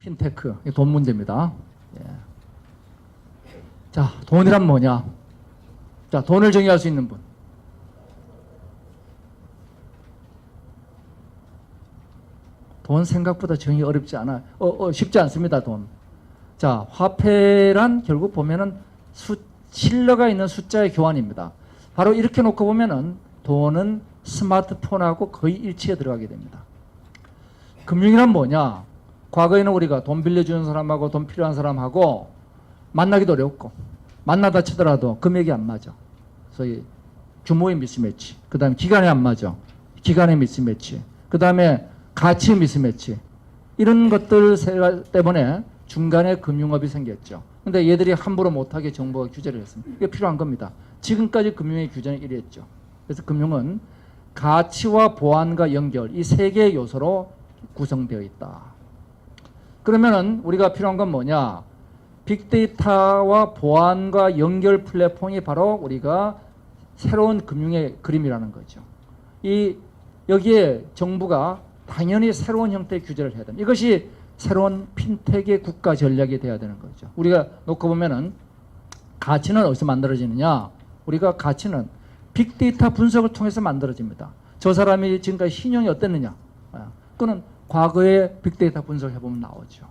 핀테크, 돈 문제입니다. 예. 자, 돈이란 뭐냐? 자, 돈을 정의할 수 있는 분. 돈 생각보다 정의 어렵지 않아요. 쉽지 않습니다, 돈. 자, 화폐란 결국 보면은 실러가 있는 숫자의 교환입니다. 바로 이렇게 놓고 보면은 돈은 스마트폰하고 거의 일치에 들어가게 됩니다. 금융이란 뭐냐? 과거에는 우리가 돈 빌려주는 사람하고 돈 필요한 사람하고 만나기도 어렵고 만나다 치더라도 금액이 안 맞아. 소위 규모의 미스매치. 그 다음에 기간이 안 맞아. 기간의 미스매치. 그 다음에 가치 미스매치. 이런 것들 때문에 중간에 금융업이 생겼죠. 근데 얘들이 함부로 못하게 정부가 규제를 했습니다. 이게 필요한 겁니다. 지금까지 금융의 규제는 이랬죠. 그래서 금융은 가치와 보안과 연결, 이 세 개의 요소로 구성되어 있다. 그러면은 우리가 필요한 건 뭐냐? 빅데이터와 보안과 연결 플랫폼이 바로 우리가 새로운 금융의 그림이라는 거죠. 여기에 정부가 당연히 새로운 형태의 규제를 해야 됩니다. 이것이 새로운 핀텍의 국가 전략이 돼야 되는 거죠. 우리가 놓고 보면은 가치는 어디서 만들어지느냐? 우리가 가치는 빅데이터 분석을 통해서 만들어집니다. 저 사람이 지금까지 신용이 어땠느냐? 그거는 과거에 빅데이터 분석을 해보면 나오죠.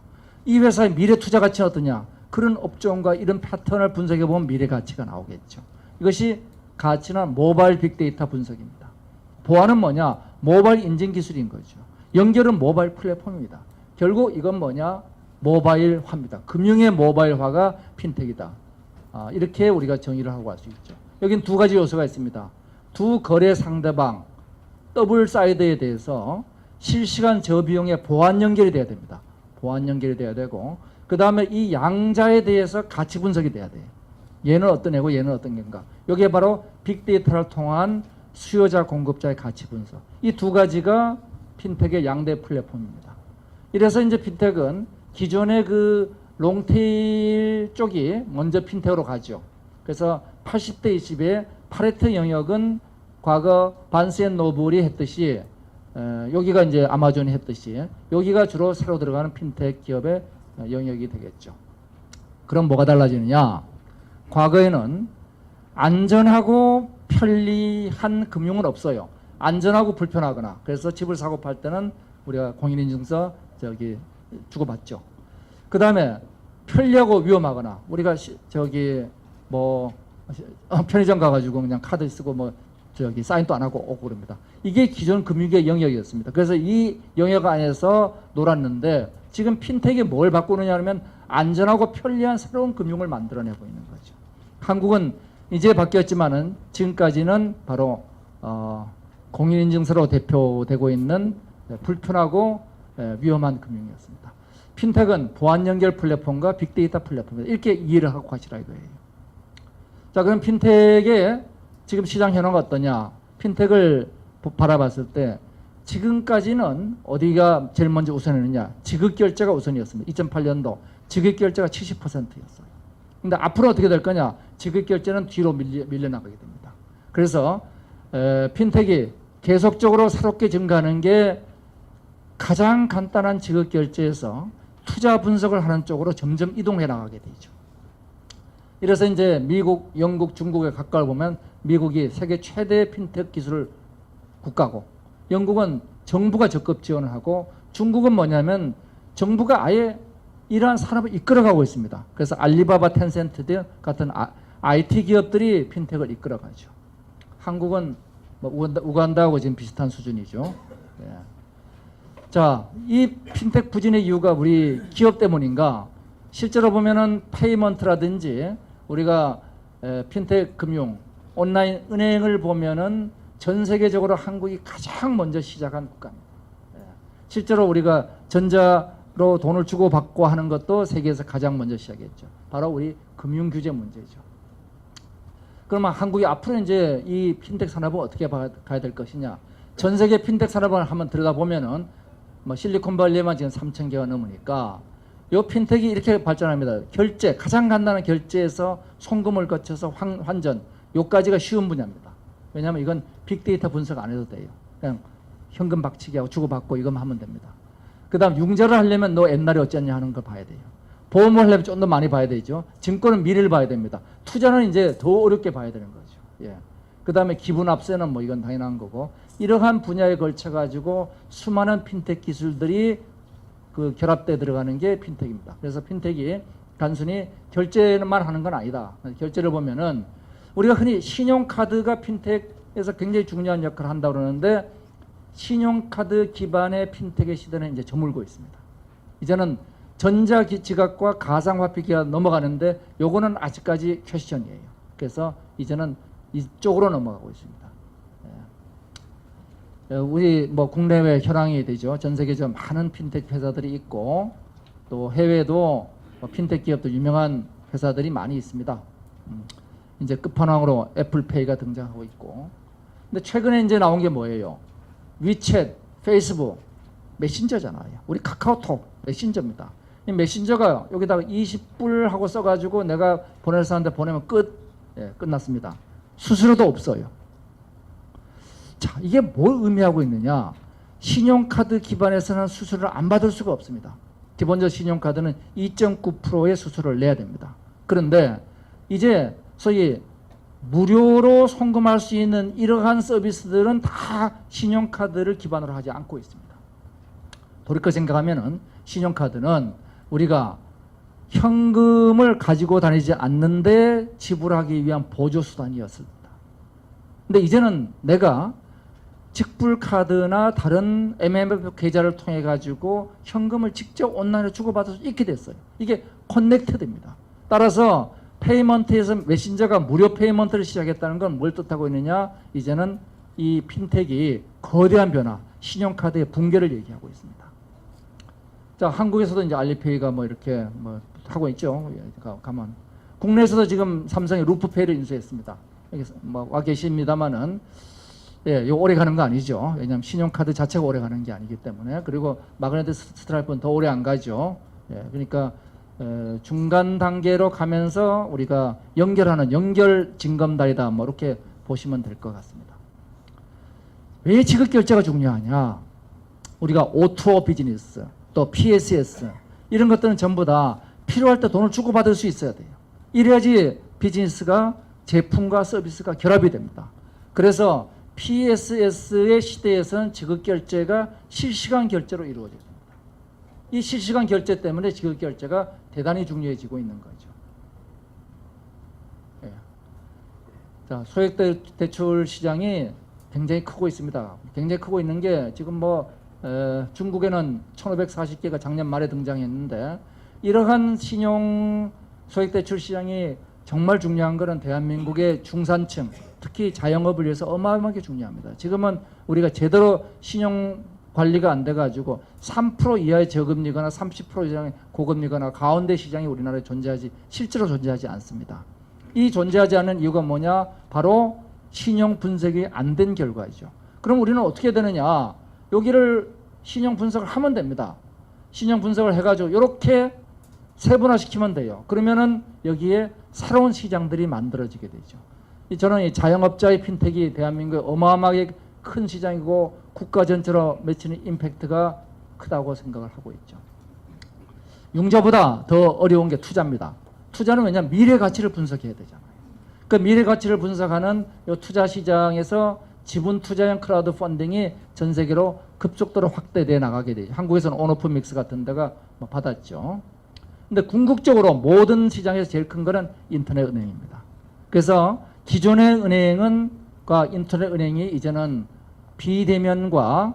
이 회사의 미래 투자 가치는 어떠냐? 그런 업종과 이런 패턴을 분석해보면 미래 가치가 나오겠죠. 이것이 가치는 모바일 빅데이터 분석입니다. 보안은 뭐냐? 모바일 인증 기술인 거죠. 연결은 모바일 플랫폼입니다. 결국 이건 뭐냐? 모바일화입니다. 금융의 모바일화가 핀텍이다. 이렇게 우리가 정의를 하고 갈 수 있죠. 여긴 두 가지 요소가 있습니다. 두 거래 상대방 더블 사이드에 대해서 실시간 저비용의 보안 연결이 돼야 됩니다. 보안 연결이 돼야 되고, 그 다음에 이 양자에 대해서 가치 분석이 돼야 돼요. 얘는 어떤 애고 얘는 어떤 애인가. 여기에 바로 빅데이터를 통한 수요자 공급자의 가치 분석. 이 두 가지가 핀텍의 양대 플랫폼입니다. 이래서 이제 핀텍은 기존의 그 롱테일 쪽이 먼저 핀텍으로 가죠. 그래서 80대 20의 파레토 영역은 과거 반스 앤 노블이 했듯이 여기가 이제 아마존이 했듯이 여기가 주로 새로 들어가는 핀텍 기업의 영역이 되겠죠. 그럼 뭐가 달라지느냐? 과거에는 안전하고 편리한 금융은 없어요. 안전하고 불편하거나. 그래서 집을 사고 팔 때는 우리가 공인인증서 주고받죠. 그 다음에 편리하고 위험하거나 우리가 편의점 가가지고 그냥 카드 쓰고 사인도 안 하고 오고 그럽니다. 이게 기존 금융의 영역이었습니다. 그래서 이 영역 안에서 놀았는데 지금 핀텍이 뭘 바꾸느냐 하면 안전하고 편리한 새로운 금융을 만들어내고 있는 거죠. 한국은 이제 바뀌었지만은 지금까지는 바로 공인인증서로 대표되고 있는 불편하고 위험한 금융이었습니다. 핀텍은 보안 연결 플랫폼과 빅데이터 플랫폼입니다. 이렇게 이해를 하고 가시라 이거예요. 자, 그럼 핀텍의 지금 시장 현황은 어떠냐? 핀텍을 바라봤을 때 지금까지는 어디가 제일 먼저 우선이었느냐? 지급결제가 우선이었습니다. 2008년도 지급결제가 70%였어요. 근데 앞으로 어떻게 될 거냐? 지급결제는 뒤로 밀려나가게 됩니다. 그래서 핀텍이 계속적으로 새롭게 증가하는 게 가장 간단한 지급결제에서 투자 분석을 하는 쪽으로 점점 이동해 나가게 되죠. 이래서 이제 미국, 영국, 중국에 가까이 보면 미국이 세계 최대 핀텍 기술 국가고 영국은 정부가 적극 지원을 하고 중국은 뭐냐면 정부가 아예 이러한 산업을 이끌어가고 있습니다. 그래서 알리바바, 텐센트 같은 IT 기업들이 핀텍을 이끌어가죠. 한국은 우간다하고 지금 비슷한 수준이죠. 예. 자, 이 핀텍 부진의 이유가 우리 기업 때문인가? 실제로 보면은 페이먼트라든지 우리가 핀텍 금융, 온라인 은행을 보면은 전 세계적으로 한국이 가장 먼저 시작한 국가입니다. 실제로 우리가 전자로 돈을 주고 받고 하는 것도 세계에서 가장 먼저 시작했죠. 바로 우리 금융 규제 문제죠. 그러면 한국이 앞으로 이제 이 핀텍 산업을 어떻게 가야 될 것이냐? 전 세계 핀텍 산업을 한번 들어가 보면은 실리콘밸리에만 지금 3,000개가 넘으니까 요 핀텍이 이렇게 발전합니다. 결제, 가장 간단한 결제에서 송금을 거쳐서 환전, 요까지가 쉬운 분야입니다. 왜냐하면 이건 빅데이터 분석 안 해도 돼요. 그냥 현금 박치기하고 주고받고 이것만 하면 됩니다. 그 다음 융자를 하려면 너 옛날에 어쨌냐 하는 걸 봐야 돼요. 보험을 하려면 좀 더 많이 봐야 되죠. 증권은 미래를 봐야 됩니다. 투자는 이제 더 어렵게 봐야 되는 거죠. 예. 그 다음에 기분합세는 뭐 이건 당연한 거고, 이러한 분야에 걸쳐가지고 수많은 핀텍 기술들이 그 결합돼 들어가는 게 핀텍입니다. 그래서 핀텍이 단순히 결제만 하는 건 아니다. 결제를 보면은 우리가 흔히 신용카드가 핀텍에서 굉장히 중요한 역할을 한다고 그러는데, 신용카드 기반의 핀텍의 시대는 이제 저물고 있습니다. 이제는 전자지갑과 가상화폐기가 넘어가는데 요거는 아직까지 퀘스천이에요. 그래서 이제는 이쪽으로 넘어가고 있습니다. 우리 뭐 국내외 현황이 되죠. 전 세계적으로 많은 핀텍 회사들이 있고, 또 해외도 핀텍 기업도 유명한 회사들이 많이 있습니다. 이제 끝판왕으로 애플페이가 등장하고 있고, 근데 최근에 이제 나온 게 뭐예요? 위챗, 페이스북, 메신저잖아요. 우리 카카오톡 메신저입니다. 이 메신저가 여기다가 20불 하고 써가지고 내가 보낼 사람한테 보내면 끝났습니다. 수수료도 없어요. 자, 이게 뭘 의미하고 있느냐? 신용카드 기반에서는 수수료를 안 받을 수가 없습니다. 기본적으로 신용카드는 2.9%의 수수료를 내야 됩니다. 그런데 이제 소위 무료로 송금할 수 있는 이러한 서비스들은 다 신용카드를 기반으로 하지 않고 있습니다. 돌이켜 생각하면은 신용카드는 우리가 현금을 가지고 다니지 않는데 지불하기 위한 보조수단이었습니다. 근데 이제는 내가 직불카드나 다른 MMF 계좌를 통해 가지고 현금을 직접 온라인으로 주고받을 수 있게 됐어요. 이게 커넥트드입니다. 따라서 페이먼트에서 메신저가 무료 페이먼트를 시작했다는 건 뭘 뜻하고 있느냐? 이제는 이 핀텍이 거대한 변화, 신용카드의 붕괴를 얘기하고 있습니다. 자, 한국에서도 이제 알리페이가 뭐 이렇게 뭐 하고 있죠. 가만. 국내에서도 지금 삼성이 루프페이를 인수했습니다. 여기 뭐 와 계십니다만은, 예, 요 오래 가는 거 아니죠. 왜냐하면 신용카드 자체가 오래 가는 게 아니기 때문에. 그리고 마그네틱 스트라이프는 더 오래 안 가죠. 예, 그러니까 중간 단계로 가면서 우리가 연결하는 연결 징검다리다, 뭐 이렇게 보시면 될 것 같습니다. 왜 지급 결제가 중요하냐? 우리가 O2O 비즈니스, 또 PSS 이런 것들은 전부 다 필요할 때 돈을 주고받을 수 있어야 돼요. 이래야지 비즈니스가 제품과 서비스가 결합이 됩니다. 그래서 PSS의 시대에서는 지급 결제가 실시간 결제로 이루어집니다. 이 실시간 결제 때문에 지급 결제가 대단히 중요해지고 있는 거죠. 예. 자, 소액 대출 시장이 굉장히 크고 있습니다. 굉장히 크고 있는 게 지금 뭐 중국에는 1540개가 작년 말에 등장했는데, 이러한 신용 소액 대출 시장이 정말 중요한 것은 대한민국의 중산층, 특히 자영업을 위해서 어마어마하게 중요합니다. 지금은 우리가 제대로 신용 관리가 안 돼가지고 3% 이하의 저금리거나 30% 이상의 고금리거나 가운데 시장이 우리나라에 실제로 존재하지 않습니다. 이 존재하지 않는 이유가 뭐냐? 바로 신용 분석이 안 된 결과이죠. 그럼 우리는 어떻게 되느냐? 여기를 신용 분석을 하면 됩니다. 신용 분석을 해가지고 이렇게 세분화시키면 돼요. 그러면은 여기에 새로운 시장들이 만들어지게 되죠. 저는 이 자영업자의 핀텍이 대한민국에 어마어마하게 큰 시장이고 국가 전체로 미치는 임팩트가 크다고 생각을 하고 있죠. 융자보다 더 어려운 게 투자입니다. 투자는 왜냐하면 미래 가치를 분석해야 되잖아요. 그 미래 가치를 분석하는 이 투자 시장에서 지분 투자형 크라우드 펀딩이 전 세계로 급속도로 확대돼 나가게 되죠. 한국에서는 온오프 믹스 같은 데가 뭐 받았죠. 근데 궁극적으로 모든 시장에서 제일 큰 거는 인터넷 은행입니다. 그래서 기존의 은행과 인터넷 은행이 이제는 비대면과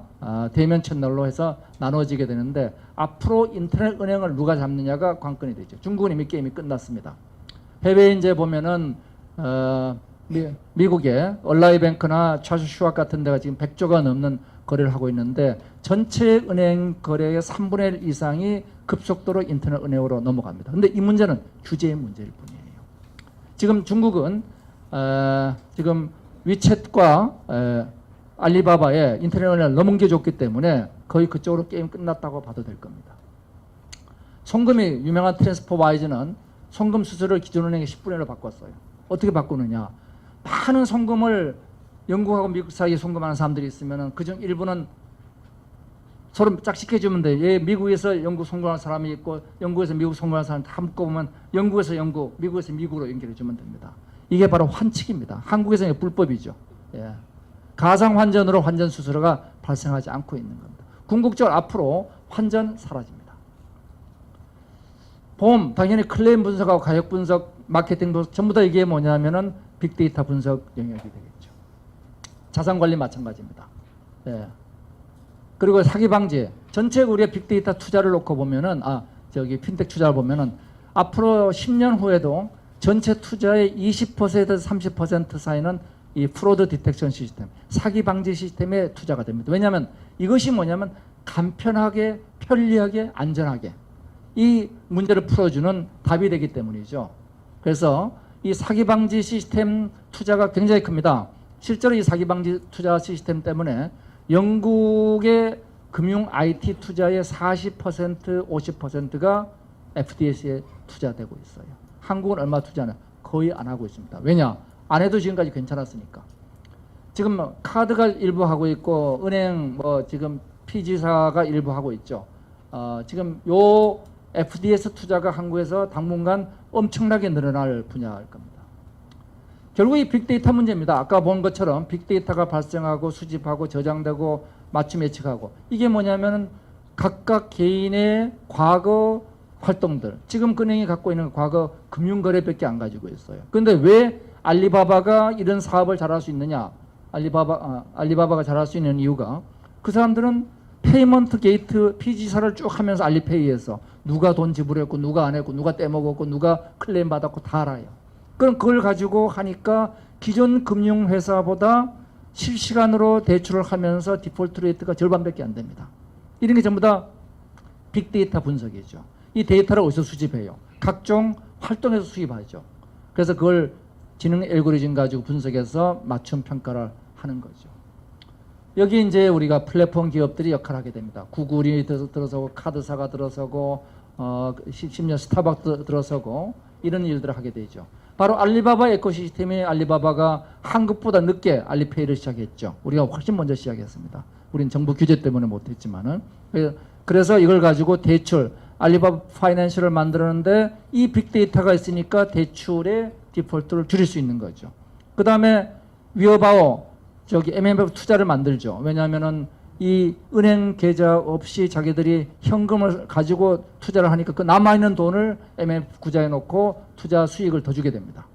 대면 채널로 해서 나눠지게 되는데, 앞으로 인터넷 은행을 누가 잡느냐가 관건이 되죠. 중국은 이미 게임이 끝났습니다. 해외에 이제 보면은 미국의 얼라이뱅크나 차슈슈왑 같은 데가 지금 100조가 넘는 거래를 하고 있는데, 전체 은행 거래의 3분의 1 이상이 급속도로 인터넷 은행으로 넘어갑니다. 근데 이 문제는 규제의 문제일 뿐이에요. 지금 중국은 지금 위챗과 알리바바에 인터넷 은행을 넘겨줬기 때문에 거의 그쪽으로 게임 끝났다고 봐도 될 겁니다. 송금이 유명한 트랜스퍼와이즈는 송금 수수료를 기존은행에 10분의 1로 바꿨어요. 어떻게 바꾸느냐? 많은 송금을 영국하고 미국 사이에 송금하는 사람들이 있으면 그중 일부는 서로 짝짓해주면 돼. 얘 미국에서 영국 성공한 사람이 있고 영국에서 미국 성공한 사람 다 묶어보면 영국에서 영국, 미국에서 미국으로 연결해주면 됩니다. 이게 바로 환칙입니다. 한국에서는 불법이죠. 예. 가상 환전으로 환전 수수료가 발생하지 않고 있는 겁니다. 궁극적으로 앞으로 환전 사라집니다. 보험, 당연히 클레임 분석하고 가격 분석, 마케팅 분석 전부 다 이게 뭐냐면은 빅데이터 분석 영역이 되겠죠. 자산 관리 마찬가지입니다. 예. 그리고 사기 방지. 전체 우리가 빅데이터 투자를 놓고 보면은 핀텍 투자를 보면은 앞으로 10년 후에도 전체 투자의 20%에서 30% 사이는 이 프로드 디텍션 시스템, 사기 방지 시스템에 투자가 됩니다. 왜냐하면 이것이 뭐냐면 간편하게, 편리하게, 안전하게 이 문제를 풀어주는 답이 되기 때문이죠. 그래서 이 사기 방지 시스템 투자가 굉장히 큽니다. 실제로 이 사기 방지 투자 시스템 때문에 영국의 금융 IT 투자의 40%, 50%가 FDS에 투자되고 있어요. 한국은 얼마 투자는 거의 안 하고 있습니다. 왜냐? 안 해도 지금까지 괜찮았으니까. 지금 카드가 일부 하고 있고 은행 지금 PG사가 일부 하고 있죠. 지금 요 FDS 투자가 한국에서 당분간 엄청나게 늘어날 분야일 겁니다. 결국 이 빅데이터 문제입니다. 아까 본 것처럼 빅데이터가 발생하고 수집하고 저장되고 맞춤 예측하고 이게 뭐냐면 각각 개인의 과거 활동들 지금 은행이 갖고 있는 과거 금융거래밖에 안 가지고 있어요. 그런데 왜 알리바바가 이런 사업을 잘할 수 있느냐? 알리바바가 잘할 수 있는 이유가 그 사람들은 페이먼트 게이트 PG사를 쭉 하면서 알리페이에서 누가 돈 지불했고 누가 안 했고 누가 떼먹었고 누가 클레임 받았고 다 알아요. 그럼 그걸 가지고 하니까 기존 금융회사보다 실시간으로 대출을 하면서 디폴트 레이트가 절반밖에 안 됩니다. 이런 게 전부 다 빅데이터 분석이죠. 이 데이터를 어디서 수집해요? 각종 활동에서 수집하죠. 그래서 그걸 지능 알고리즘 가지고 분석해서 맞춤 평가를 하는 거죠. 여기 이제 우리가 플랫폼 기업들이 역할을 하게 됩니다. 구글이 들어서고 카드사가 들어서고 심지어 스타벅스 들어서고 이런 일들을 하게 되죠. 바로 알리바바 에코시스템이 알리바바가 한국보다 늦게 알리페이를 시작했죠. 우리가 훨씬 먼저 시작했습니다. 우리는 정부 규제 때문에 못했지만은. 그래서 이걸 가지고 대출, 알리바바 파이낸셜을 만들었는데 이 빅데이터가 있으니까 대출의 디폴트를 줄일 수 있는 거죠. 그 다음에 위어바오, MMF 투자를 만들죠. 왜냐하면은 이 은행 계좌 없이 자기들이 현금을 가지고 투자를 하니까 그 남아있는 돈을 MMF 구자에 놓고 투자 수익을 더 주게 됩니다.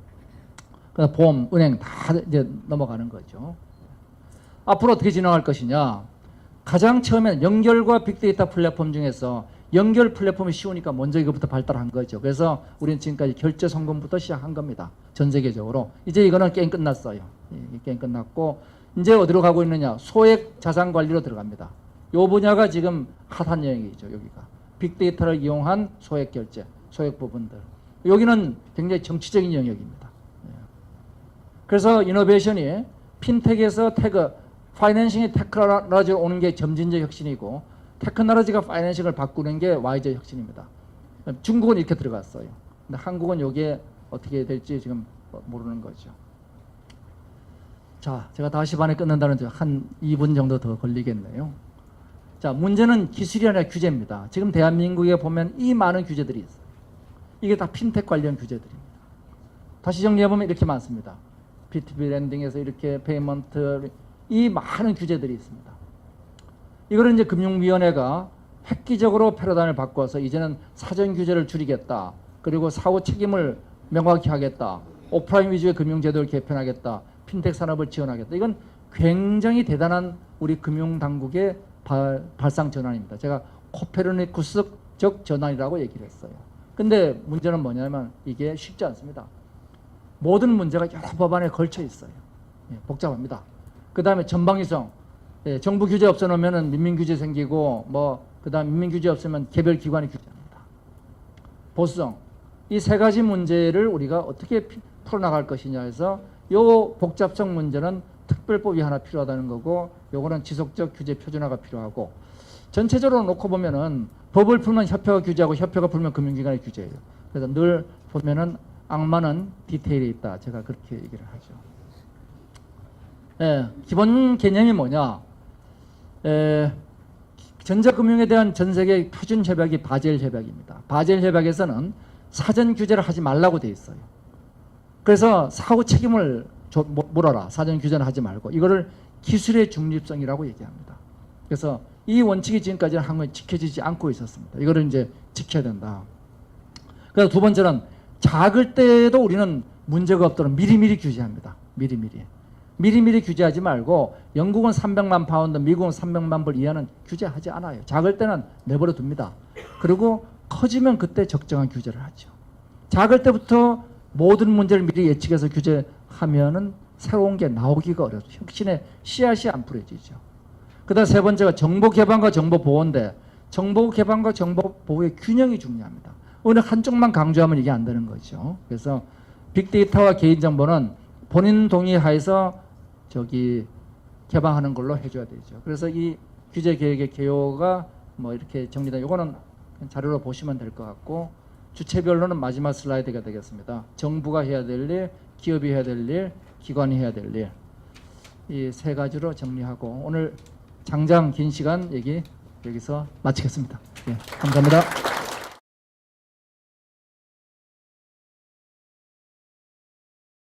그래서 보험, 은행 다 이제 넘어가는 거죠. 앞으로 어떻게 진행할 것이냐. 가장 처음에는 연결과 빅데이터 플랫폼 중에서 연결 플랫폼이 쉬우니까 먼저 이것부터 발달한 거죠. 그래서 우리는 지금까지 결제 성금부터 시작한 겁니다. 전 세계적으로. 이제 이거는 게임 끝났어요. 게임 끝났고 이제 어디로 가고 있느냐. 소액 자산 관리로 들어갑니다. 이 분야가 지금 핫한 영역이죠. 여기가. 빅데이터를 이용한 소액 결제, 소액 부분들. 여기는 굉장히 정치적인 영역입니다. 그래서 이노베이션이 핀텍에서 파이낸싱이 테크놀로지로 오는 게 점진적 혁신이고 테크놀로지가 파이낸싱을 바꾸는 게 Y적 혁신입니다. 중국은 이렇게 들어갔어요. 근데 한국은 여기에 어떻게 될지 지금 모르는 거죠. 자, 제가 5시 반에 끝난다는 한 2분 정도 더 걸리겠네요. 자, 문제는 기술이 아니라 규제입니다. 지금 대한민국에 보면 이 많은 규제들이 있어요. 이게 다 핀텍 관련 규제들입니다. 다시 정리해보면 이렇게 많습니다. B2B 랜딩에서 이렇게 페이먼트, 이 많은 규제들이 있습니다. 이거를 이제 금융위원회가 획기적으로 패러다임을 바꿔서 이제는 사전 규제를 줄이겠다. 그리고 사후 책임을 명확히 하겠다. 오프라인 위주의 금융제도를 개편하겠다. 핀텍 산업을 지원하겠다. 이건 굉장히 대단한 우리 금융당국의 발상 전환입니다. 제가 코페르니쿠스적 전환이라고 얘기를 했어요. 근데 문제는 뭐냐면 이게 쉽지 않습니다. 모든 문제가 여러 법안에 걸쳐 있어요. 복잡합니다. 그 다음에 전방위성. 정부 규제 없어놓으면 민민규제 생기고 그 다음 민민규제 없으면 개별기관이 규제합니다. 보수성. 이 세 가지 문제를 우리가 어떻게 풀어나갈 것이냐 해서 이 복잡성 문제는 특별법이 하나 필요하다는 거고 요거는 지속적 규제 표준화가 필요하고 전체적으로 놓고 보면은 법을 풀면 협회가 규제하고 협회가 풀면 금융기관이 규제해요. 그래서 늘 보면은 악마는 디테일에 있다. 제가 그렇게 얘기를 하죠. 기본 개념이 뭐냐? 전자금융에 대한 전 세계 표준 협약이 바젤 협약입니다. 바젤 협약에서는 사전 규제를 하지 말라고 돼 있어요. 그래서 사후 책임을 물어라. 사전 규제는 하지 말고 이거를 기술의 중립성이라고 얘기합니다. 그래서 이 원칙이 지금까지는 한국에 지켜지지 않고 있었습니다. 이거를 이제 지켜야 된다. 그래서 두 번째는 작을 때도 우리는 문제가 없도록 미리미리 규제합니다. 미리미리 규제하지 말고 영국은 300만 파운드, 미국은 300만 불 이하는 규제하지 않아요. 작을 때는 내버려 둡니다. 그리고 커지면 그때 적정한 규제를 하죠. 작을 때부터 모든 문제를 미리 예측해서 규제하면은 새로운 게 나오기가 어렵죠. 혁신의 씨앗이 안 뿌려지죠. 그다음 세 번째가 정보 개방과 정보 보호인데 정보 개방과 정보 보호의 균형이 중요합니다. 어느 한쪽만 강조하면 이게 안 되는 거죠. 그래서 빅데이터와 개인정보는 본인 동의하에서 개방하는 걸로 해줘야 되죠. 그래서 이 규제 계획의 개요가 뭐 이렇게 정리된 요거는 자료로 보시면 될 것 같고 주체별로는 마지막 슬라이드가 되겠습니다. 정부가 해야 될 일, 기업이 해야 될 일, 기관이 해야 될 일. 이 세 가지로 정리하고 오늘 장장 긴 시간 얘기 여기서 마치겠습니다. 예, 감사합니다.